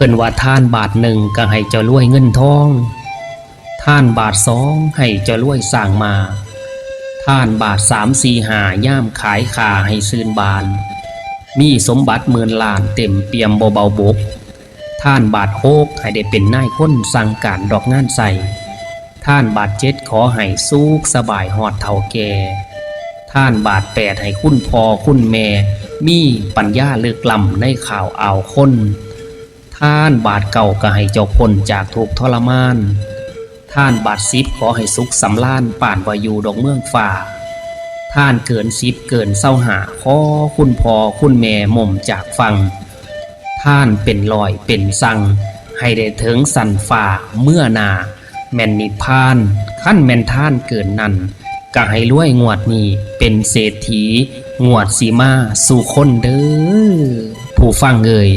พิ่นว่าท่านบาทหนึ่งก็ให้เจ้ารวยเงินทองท่านบาทสองให้เจ้ารวยสร้างมาท่านบาทสามสี่ห้าย่ามขายขาให้ซื่นบานมีสมบัติหมื่นล้านเต็มเปี่ยมบ่เบาบกท่านบาทหกให้ได้เป็นนายคนสั่งการดอกงานใส่ท่านบาทเจ็ดขอให้สุขสบายหอดเฒ่าแก่ท่านบาทแปดให้คุณพ่อคุณแม่มีปัญญาเลือกล้ำในข่าวอ่าวคนท่านบาทเก่าก็ให้เจ้าพ้นจากทุกข์ทรมานท่านบาทสิบขอให้สุขสำราญป่านวายูดอกเมืองฝ่าท่านเกินสิบเกินเศร้าหาขอคุณพ่อคุณแม่หม่มจากฟังท่านเป็นลอยเป็นสั่งให้ได้ถึงสันฝ่าเมื่อนาแม่นนิพพานขั้นแม่นท่านเกินนั้นก็ให้รวยงวดนี้เป็นเศรษฐีงวดสีมาสู่คนเด้อผู้ฟังเอ่ย